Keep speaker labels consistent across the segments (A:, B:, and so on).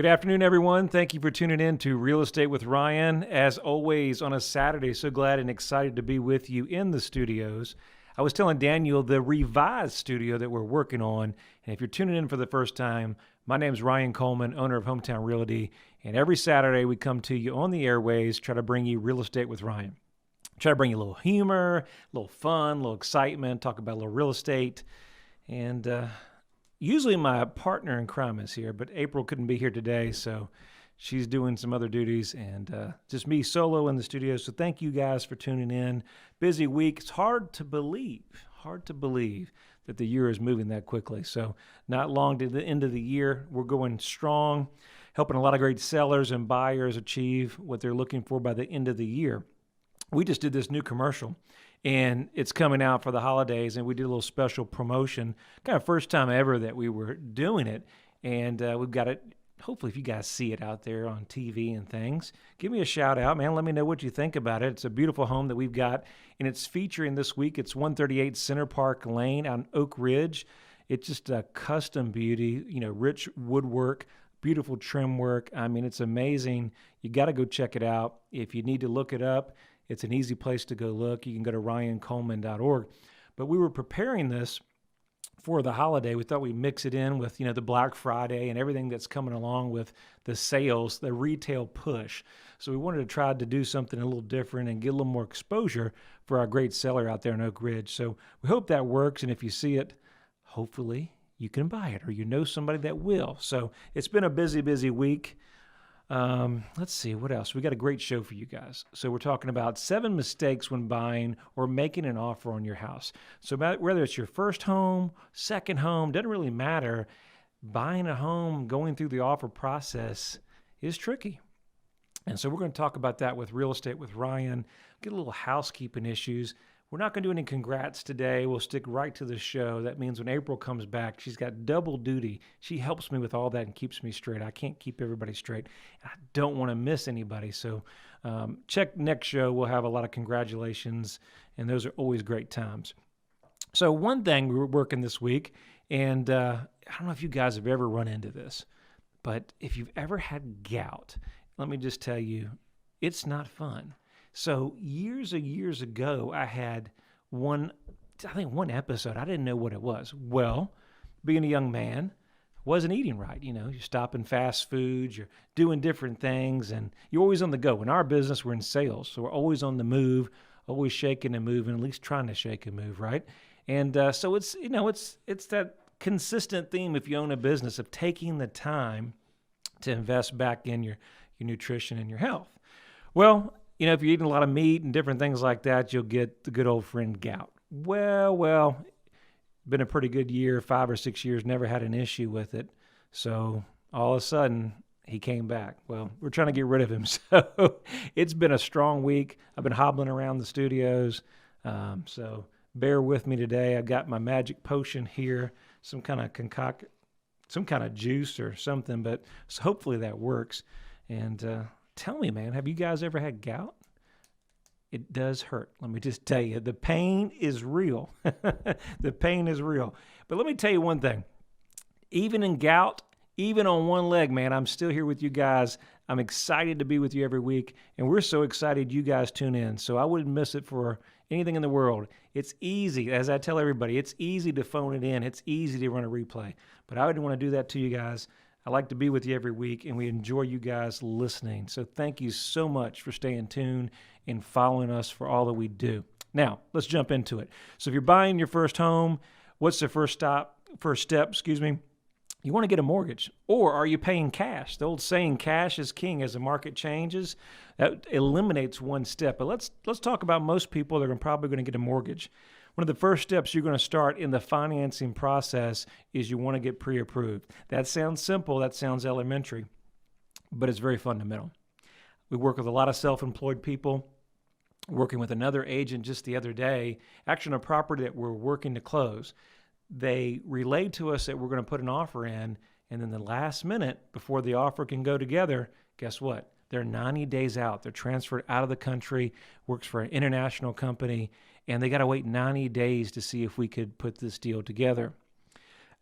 A: Good afternoon, everyone. Thank you for tuning in to Real Estate with Ryan. As always, on a Saturday, so glad and excited to be with you in the studios. I was telling Daniel the revised studio that we're working on. And if you're tuning in for the first time, my name is Ryan Coleman, owner of Hometown Realty. And every Saturday, we come to you on the airways, try to bring you Real Estate with Ryan. Try to bring you a little humor, a little fun, a little excitement, talk about a little real estate. And usually my partner in crime is here, but April couldn't be here today, so she's doing some other duties, and just me solo in the studio. So thank you guys for tuning in. Busy week. It's hard to believe that the year is moving that quickly. So not long to the end of the year. We're going strong, helping a lot of great sellers and buyers achieve what they're looking for by the end of the year. We just did this new commercial, and it's coming out for the holidays, and we did a little special promotion, kind of first time ever that we were doing it, and we've got it. Hopefully, if you guys see it out there on TV and things, give me a shout out, man. Let me know what you think about it. It's a beautiful home that we've got, and it's featuring this week. It's 138 Center Park Lane out in Oak Ridge. It's just a custom beauty, rich woodwork, beautiful trim work. I mean, it's amazing. You got to go check it out. If you need to look it up, it's an easy place to go look. You can go to ryancoleman.org. But we were preparing this for the holiday. We thought we'd mix it in with, the Black Friday and everything that's coming along with the sales, the retail push. So we wanted to try to do something a little different and get a little more exposure for our great seller out there in Oak Ridge. So we hope that works. And if you see it, hopefully you can buy it or you know somebody that will. So it's been a busy week. Let's see, what else? We got a great show for you guys. So we're talking about 7 mistakes when buying or making an offer on your house. So whether it's your first home, second home, doesn't really matter. Buying a home, going through the offer process is tricky. And so we're going to talk about that with Real Estate with Ryan, get a little housekeeping issues. We're not going to do any congrats today. We'll stick right to the show. That means when April comes back, she's got double duty. She helps me with all that and keeps me straight. I can't keep everybody straight. I don't want to miss anybody. So check next show. We'll have a lot of congratulations, and those are always great times. So one thing we were working this week, and I don't know if you guys have ever run into this, but if you've ever had gout, let me just tell you, it's not fun. So years ago, I had one episode. I didn't know what it was. Well, being a young man, wasn't eating right. You're stopping fast foods, you're doing different things, and you're always on the go. In our business, we're in sales, so we're always on the move, always shaking and moving, at least trying to shake and move, right? And so it's that consistent theme if you own a business of taking the time to invest back in your nutrition and your health. Well, if you're eating a lot of meat and different things like that, you'll get the good old friend gout. Well, been a pretty good year, 5 or 6 years, never had an issue with it. So all of a sudden, he came back. Well, we're trying to get rid of him. So it's been a strong week. I've been hobbling around the studios. So bear with me today. I've got my magic potion here, some kind of juice or something, but hopefully that works. And tell me, man, have you guys ever had gout? It does hurt. Let me just tell you, the pain is real. The pain is real. But let me tell you one thing. Even in gout, even on one leg, man, I'm still here with you guys. I'm excited to be with you every week, and we're so excited you guys tune in. So I wouldn't miss it for anything in the world. It's easy, as I tell everybody, it's easy to phone it in. It's easy to run a replay. But I wouldn't want to do that to you guys. I like to be with you every week, and we enjoy you guys listening. So thank you so much for staying tuned and following us for all that we do. Now, let's jump into it. So if you're buying your first home, what's the first step? You want to get a mortgage, or are you paying cash? The old saying, cash is king, as the market changes. That eliminates one step. But let's talk about most people that are probably going to get a mortgage. One of the first steps you're going to start in the financing process is you want to get pre-approved. That sounds simple. That sounds elementary, but it's very fundamental. We work with a lot of self-employed people. Working with another agent just the other day, actually on a property that we're working to close. They relayed to us that we're going to put an offer in, and then the last minute before the offer can go together, guess what? They're 90 days out. They're transferred out of the country, works for an international company, and they got to wait 90 days to see if we could put this deal together.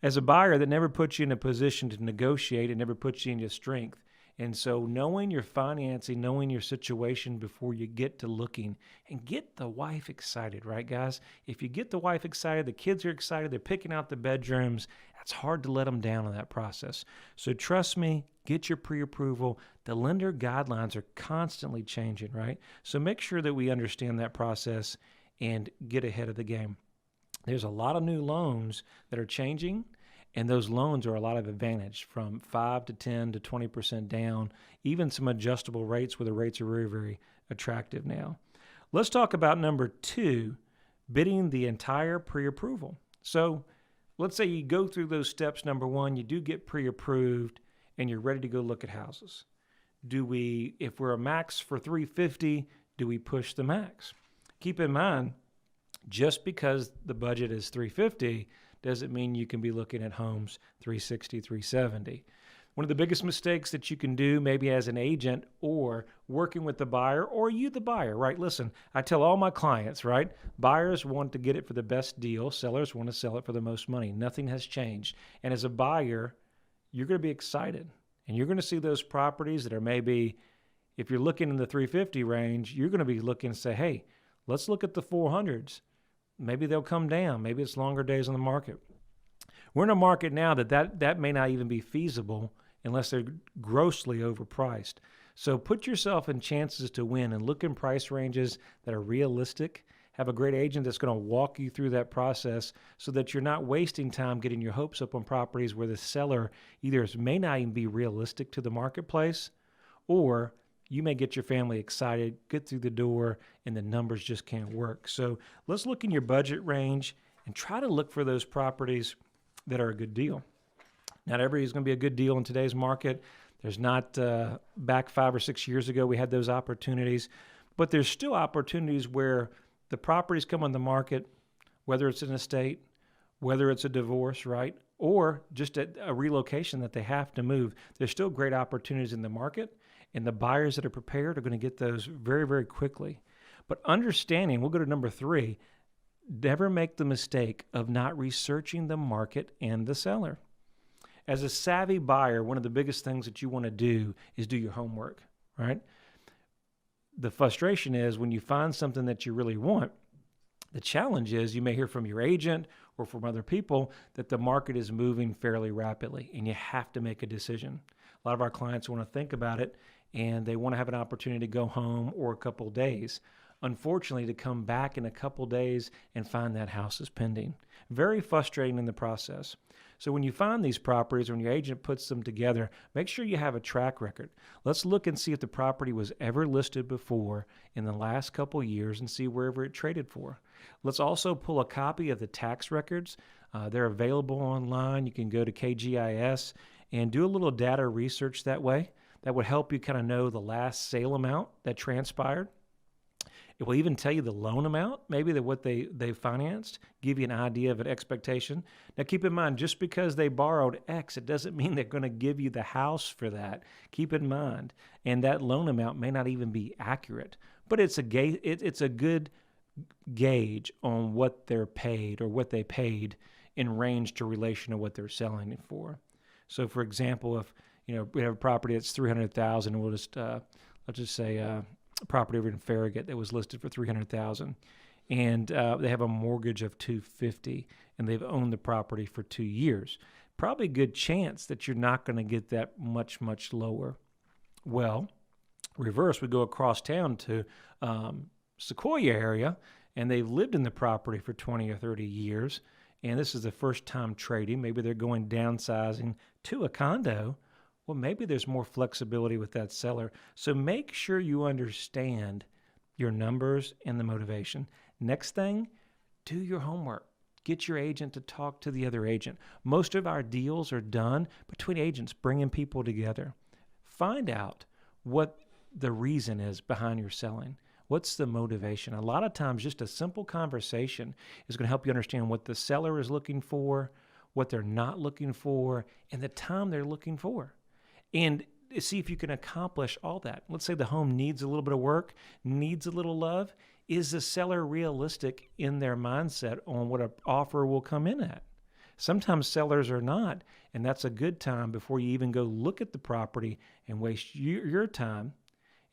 A: As a buyer, that never puts you in a position to negotiate. It never puts you in your strength. And so knowing your financing, knowing your situation before you get to looking, and get the wife excited, right, guys? If you get the wife excited, the kids are excited, they're picking out the bedrooms, it's hard to let them down in that process. So trust me, get your pre-approval. The lender guidelines are constantly changing, right? So make sure that we understand that process and get ahead of the game. There's a lot of new loans that are changing, and those loans are a lot of advantage, from 5 to 10 to 20% down, even some adjustable rates where the rates are very, very attractive now. Let's talk about number 2, bidding the entire pre-approval. So let's say you go through those steps. Number 1, you do get pre-approved and you're ready to go look at houses. If we're a max for 350, do we push the max? Keep in mind, just because the budget is 350 doesn't mean you can be looking at homes 360, 370. One of the biggest mistakes that you can do, maybe as an agent or working with the buyer, or you the buyer, right? Listen, I tell all my clients, right? Buyers want to get it for the best deal. Sellers want to sell it for the most money. Nothing has changed. And as a buyer, you're going to be excited. And you're going to see those properties that are maybe, if you're looking in the 350 range, you're going to be looking and say, hey, let's look at the 400s. Maybe they'll come down. Maybe it's longer days on the market. We're in a market now that may not even be feasible unless they're grossly overpriced. So put yourself in chances to win and look in price ranges that are realistic. Have a great agent that's going to walk you through that process so that you're not wasting time getting your hopes up on properties where the seller either may not even be realistic to the marketplace, or you may get your family excited, get through the door, and the numbers just can't work. So let's look in your budget range and try to look for those properties that are a good deal. Not everybody's going to be a good deal in today's market. There's not, back 5 or 6 years ago, we had those opportunities, but there's still opportunities where the properties come on the market, whether it's an estate, whether it's a divorce, right? Or just a relocation that they have to move. There's still great opportunities in the market, and the buyers that are prepared are going to get those very, very quickly. But understanding, we'll go to number 3, never make the mistake of not researching the market and the seller. As a savvy buyer, one of the biggest things that you want to do is do your homework, right? The frustration is when you find something that you really want, the challenge is you may hear from your agent or from other people that the market is moving fairly rapidly and you have to make a decision. A lot of our clients want to think about it and they want to have an opportunity to go home or a couple of days. Unfortunately, to come back in a couple of days and find that house is pending. Very frustrating in the process. So when you find these properties or when your agent puts them together, make sure you have a track record. Let's look and see if the property was ever listed before in the last couple of years and see wherever it traded for. Let's also pull a copy of the tax records. They're available online. You can go to KGIS and do a little data research that way. That would help you kind of know the last sale amount that transpired. It will even tell you the loan amount, maybe what they financed, give you an idea of an expectation. Now, keep in mind, just because they borrowed X, it doesn't mean they're going to give you the house for that. Keep in mind, and that loan amount may not even be accurate, but it's a good gauge on what they're paid or what they paid in range to relation to what they're selling it for. So, for example, if we have a property that's $300,000, and we'll just let's just say property over in Farragut that was listed for $300,000, and they have a mortgage of $250,000, and they've owned the property for 2 years. Probably a good chance that you're not going to get that much lower. Well, reverse, we go across town to Sequoia area, and they've lived in the property for 20 or 30 years, and this is the first time trading. Maybe they're going downsizing to a condo. Well, maybe there's more flexibility with that seller. So make sure you understand your numbers and the motivation. Next thing, do your homework. Get your agent to talk to the other agent. Most of our deals are done between agents, bringing people together. Find out what the reason is behind your selling. What's the motivation? A lot of times, just a simple conversation is going to help you understand what the seller is looking for, what they're not looking for, and the time they're looking for. And see if you can accomplish all that. Let's say the home needs a little bit of work, needs a little love. Is the seller realistic in their mindset on what an offer will come in at? Sometimes sellers are not, and that's a good time before you even go look at the property and waste your time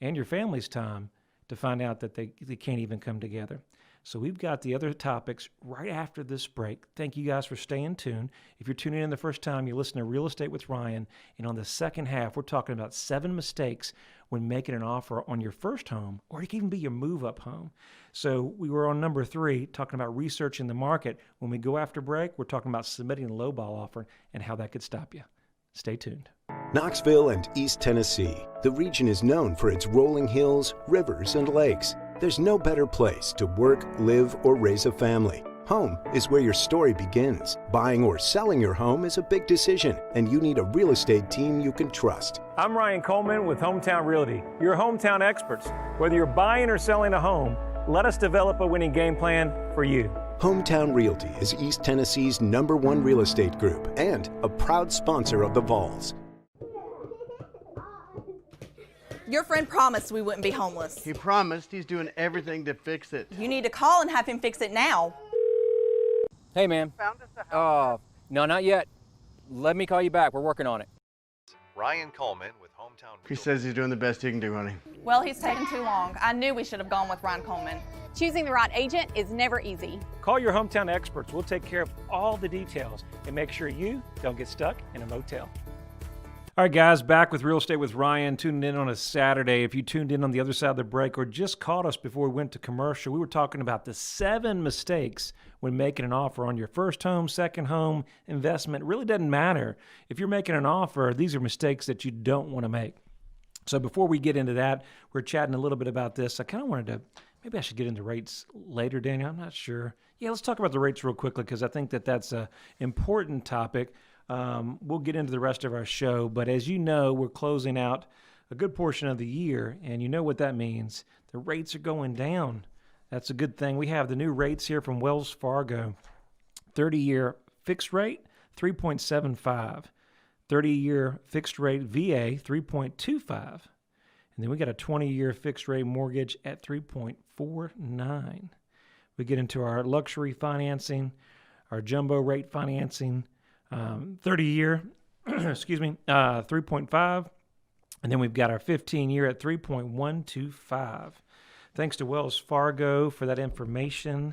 A: and your family's time to find out that they can't even come together. So we've got the other topics right after this break. Thank you guys for staying tuned. If you're tuning in the first time, you listen to Real Estate with Ryan. And on the second half, we're talking about 7 mistakes when making an offer on your first home, or it can even be your move-up home. So we were on number 3, talking about researching the market. When we go after break, we're talking about submitting a lowball offer and how that could stop you. Stay tuned.
B: Knoxville and East Tennessee. The region is known for its rolling hills, rivers, and lakes. There's no better place to work, live, or raise a family. Home is where your story begins. Buying or selling your home is a big decision, and you need a real estate team you can trust.
A: I'm Ryan Coleman with Hometown Realty, your hometown experts. Whether you're buying or selling a home, let us develop a winning game plan for you.
B: Hometown Realty is East Tennessee's #1 real estate group and a proud sponsor of the Vols.
C: Your friend promised we wouldn't be homeless.
D: He promised. He's doing everything to fix it.
C: You need to call and have him fix it now.
E: Hey, man.
D: Found us a house.
E: No, not yet. Let me call you back. We're working on it.
F: Ryan Coleman with Hometown Realty.
D: He says he's doing the best he can do, honey.
C: Well, he's taking too long. I knew we should have gone with Ryan Coleman.
G: Choosing the right agent is never easy.
A: Call your hometown experts. We'll take care of all the details and make sure you don't get stuck in a motel. All right, guys, back with Real Estate with Ryan, tuning in on a Saturday. If you tuned in on the other side of the break or just caught us before we went to commercial, we were talking about the 7 mistakes when making an offer on your first home, second home, investment. It really doesn't matter. If you're making an offer, these are mistakes that you don't want to make. So before we get into that, we're chatting a little bit about this. I kind of wanted to, maybe I should get into rates later, Daniel. I'm not sure. Yeah, let's talk about the rates real quickly because I think that that's an important topic. We'll get into the rest of our show, but as you know, we're closing out a good portion of the year, and you know what that means. The rates are going down. That's a good thing. We have the new rates here from Wells Fargo. 30-year fixed rate, 3.75. 30-year fixed rate VA, 3.25. And then we got a 20-year fixed rate mortgage at 3.49. We get into our luxury financing, our jumbo rate financing, 30-year, 3.5. And then we've got our 15-year at 3.125. Thanks to Wells Fargo for that information.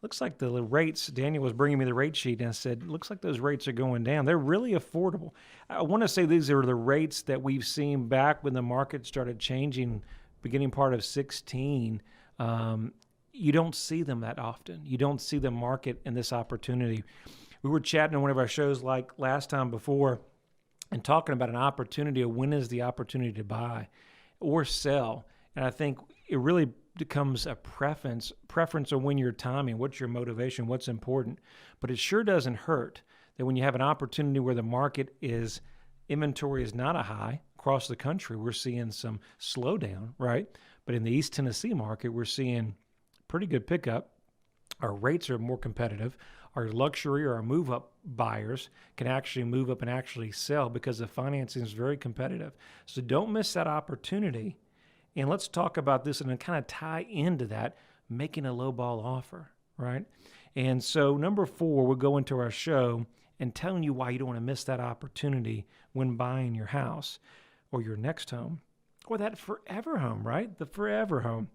A: Looks like the rates, Daniel was bringing me the rate sheet, and I said, looks like those rates are going down. They're really affordable. I want to say these are the rates that we've seen back when the market started changing, beginning part of 16. You don't see them that often. You don't see the market and this opportunity. We were chatting on one of our shows like last time before and talking about an opportunity of when is the opportunity to buy or sell. And I think it really becomes a preference on when you're timing, what's your motivation, what's important. But it sure doesn't hurt that when you have an opportunity where the market is, inventory is not a high across the country, we're seeing some slowdown, right? But in the East Tennessee market, we're seeing pretty good pickup. Our rates are more competitive. Our luxury or our move-up buyers can actually move up and actually sell because the financing is very competitive. So don't miss that opportunity. And let's talk about this and then kind of tie into that, making a lowball offer, right? And so number 4, we'll go into our show and telling you why you don't want to miss that opportunity when buying your house or your next home or that forever home, right? The forever home.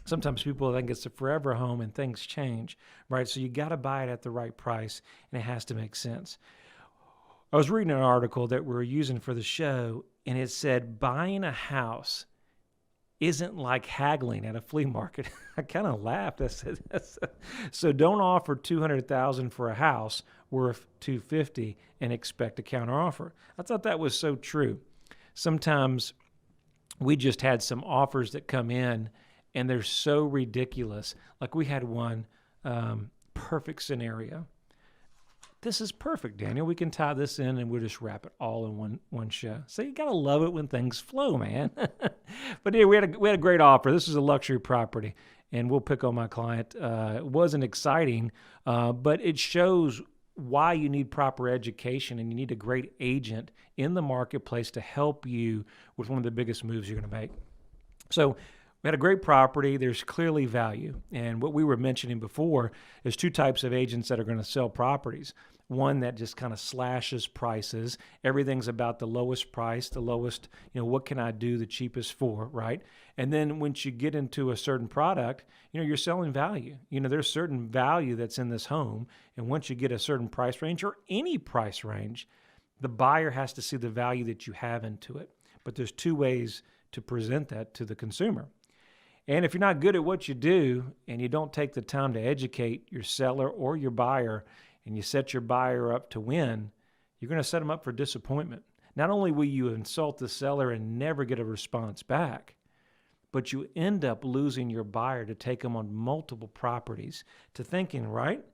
A: Sometimes people think it's a forever home and things change, right? So you got to buy it at the right price and it has to make sense. I was reading an article that we're using for the show and it said buying a house isn't like haggling at a flea market. I kind of laughed. I said, so don't offer $200,000 for a house worth $250 and expect a counteroffer. I thought that was so true. Sometimes we just had some offers that come in and they're so ridiculous. Like we had one perfect scenario. This is perfect, Daniel. We can tie this in and we'll just wrap it all in one show. So you got to love it when things flow, man. But yeah, we had a great offer. This is a luxury property, and we'll pick on my client. It wasn't exciting, but it shows why you need proper education and you need a great agent in the marketplace to help you with one of the biggest moves you're going to make. So we had a great property. There's clearly value. And what we were mentioning before is 2 types of agents that are going to sell properties. one that just kind of slashes prices. Everything's about the lowest price, the lowest, what can I do the cheapest for, right? And then once you get into a certain product, you're selling value. There's certain value that's in this home. And once you get a certain price range or any price range, the buyer has to see the value that you have into it. But there's two ways to present that to the consumer. And if you're not good at what you do and you don't take the time to educate your seller or your buyer, and you set your buyer up to win, you're going to set them up for disappointment. Not only will you insult the seller and never get a response back, but you end up losing your buyer to take them on multiple properties, to thinking, right,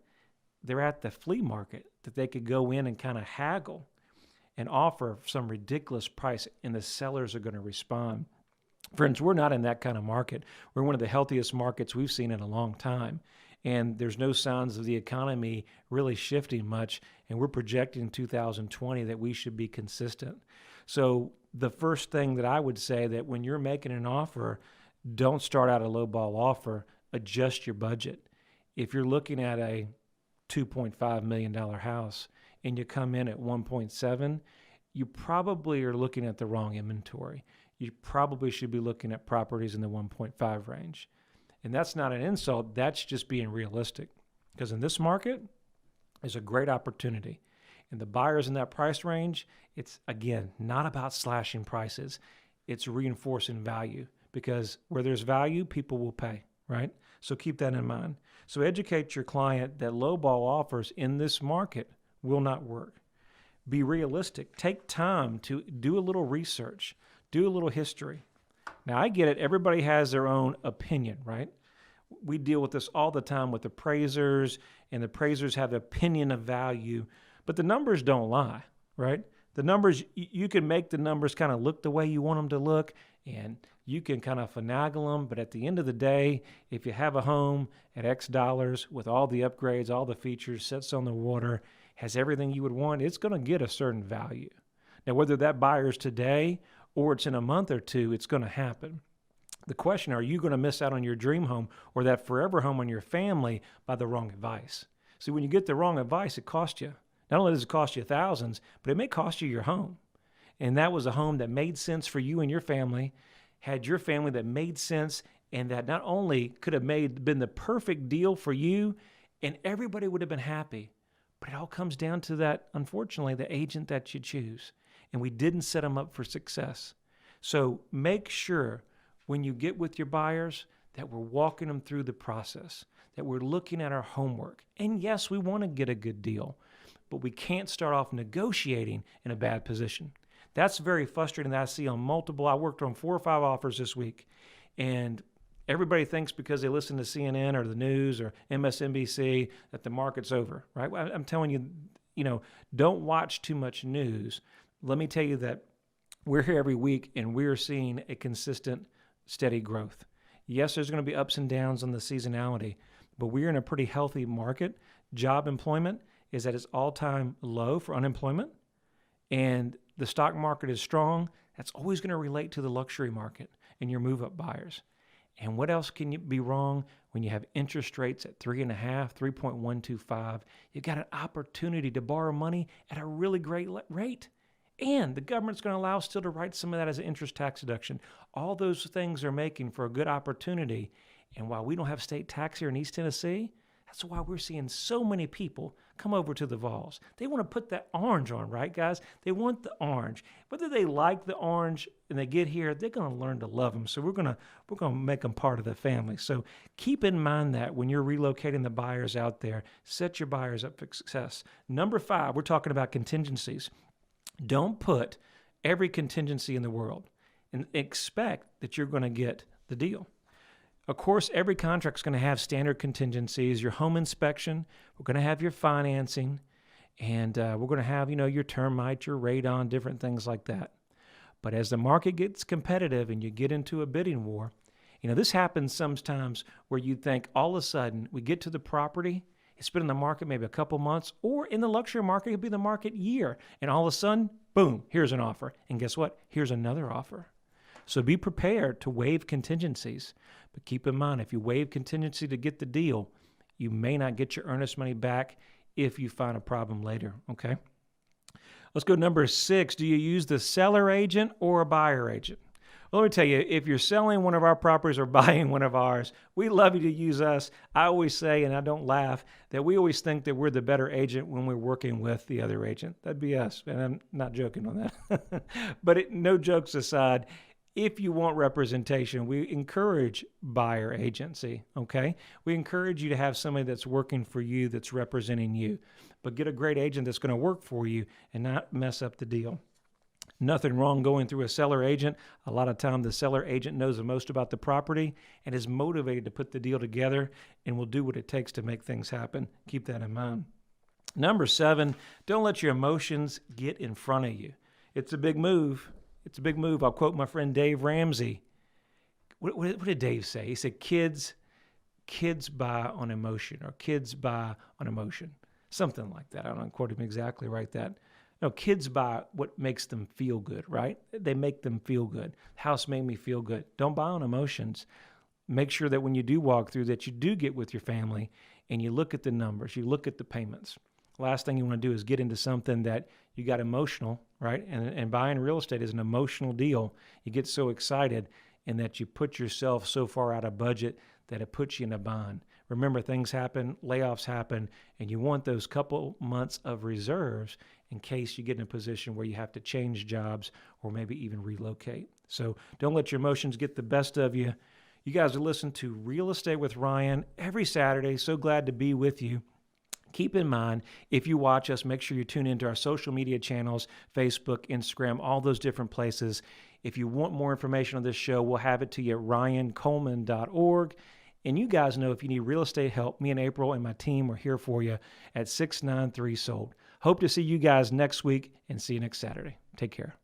A: they're at the flea market, that they could go in and kind of haggle and offer some ridiculous price, and the sellers are going to respond. Friends, we're not in that kind of market. We're one of the healthiest markets we've seen in a long time. And there's no signs of the economy really shifting much. And we're projecting in 2020 that we should be consistent. So the first thing that I would say, that when you're making an offer, don't start out a lowball offer, adjust your budget. If you're looking at a $2.5 million house and you come in at 1.7, you probably are looking at the wrong inventory. You probably should be looking at properties in the 1.5 range. And that's not an insult, that's just being realistic. Because in this market, is a great opportunity. And the buyers in that price range, it's, again, not about slashing prices. It's reinforcing value. Because where there's value, people will pay, right? So keep that in mind. So educate your client that lowball offers in this market will not work. Be realistic. Take time to do a little research. Do a little history. Now, I get it. Everybody has their own opinion, right? We deal with this all the time with appraisers, and the appraisers have opinion of value, but the numbers don't lie, right? The numbers, you can make the numbers kind of look the way you want them to look, and you can kind of finagle them, but at the end of the day, if you have a home at X dollars with all the upgrades, all the features, sits on the water, has everything you would want, it's going to get a certain value. Now, whether that buyer's today or it's in a month or two, it's going to happen. The question, are you going to miss out on your dream home or that forever home on your family by the wrong advice? See, when you get the wrong advice, it costs you. Not only does it cost you thousands, but it may cost you your home. And that was a home that made sense for you and your family, had your family that made sense, and that not only could have been the perfect deal for you, and everybody would have been happy, but it all comes down to that, unfortunately, the agent that you choose. And we didn't set them up for success. So make sure when you get with your buyers that we're walking them through the process, that we're looking at our homework. And yes, we want to get a good deal, but we can't start off negotiating in a bad position. That's very frustrating that I see on multiple. I worked on 4 or 5 offers this week, and everybody thinks because they listen to CNN or the news or MSNBC that the market's over, right? I'm telling you, don't watch too much news. Let me tell you that we're here every week and we're seeing a consistent, steady growth. Yes, there's going to be ups and downs on the seasonality, but we're in a pretty healthy market. Job employment is at its all-time low for unemployment, and the stock market is strong. That's always going to relate to the luxury market and your move-up buyers. And what else can you be wrong when you have interest rates at 3.5%, 3.125? You've got an opportunity to borrow money at a really great rate. And the government's going to allow us still to write some of that as an interest tax deduction. All those things are making for a good opportunity. And while we don't have state tax here in East Tennessee, that's why we're seeing so many people come over to the Vols. They want to put that orange on, right, guys? They want the orange. Whether they like the orange and they get here, they're going to learn to love them. So we're going to make them part of the family. So keep in mind that when you're relocating the buyers out there, set your buyers up for success. Number 5, we're talking about contingencies. Don't put every contingency in the world and expect that you're going to get the deal. Of course, every contract's going to have standard contingencies, your home inspection, we're going to have your financing, and we're going to have, your termite, your radon, different things like that. But as the market gets competitive and you get into a bidding war, this happens sometimes where you think all of a sudden we get to the property, it's been in the market maybe a couple months, or in the luxury market, it could be the market year. And all of a sudden, boom, here's an offer. And guess what? Here's another offer. So be prepared to waive contingencies. But keep in mind, if you waive contingency to get the deal, you may not get your earnest money back if you find a problem later, okay? Let's go number 6. Do you use the seller agent or a buyer agent? Well, let me tell you, if you're selling one of our properties or buying one of ours, we love you to use us. I always say, and I don't laugh, that we always think that we're the better agent when we're working with the other agent. That'd be us, and I'm not joking on that. But no jokes aside, if you want representation, we encourage buyer agency, okay? We encourage you to have somebody that's working for you, that's representing you. But get a great agent that's going to work for you and not mess up the deal. Nothing wrong going through a seller agent. A lot of time the seller agent knows the most about the property and is motivated to put the deal together and will do what it takes to make things happen. Keep that in mind. Number 7, don't let your emotions get in front of you. It's a big move. It's a big move. I'll quote my friend Dave Ramsey. What did Dave say? He said, kids buy on emotion, or kids buy on emotion. Something like that. I don't quote him exactly right that. No, kids buy what makes them feel good, right? They make them feel good. House made me feel good. Don't buy on emotions. Make sure that when you do walk through that you do get with your family and you look at the numbers, you look at the payments. Last thing you want to do is get into something that you got emotional, right? And buying real estate is an emotional deal. You get so excited and that you put yourself so far out of budget that it puts you in a bind. Remember, things happen, layoffs happen, and you want those couple months of reserves in case you get in a position where you have to change jobs or maybe even relocate. So don't let your emotions get the best of you. You guys are listening to Real Estate with Ryan every Saturday. So glad to be with you. Keep in mind, if you watch us, make sure you tune into our social media channels, Facebook, Instagram, all those different places. If you want more information on this show, we'll have it to you at ryancoleman.org. And you guys know if you need real estate help, me and April and my team are here for you at 693 Sold. Hope to see you guys next week and see you next Saturday. Take care.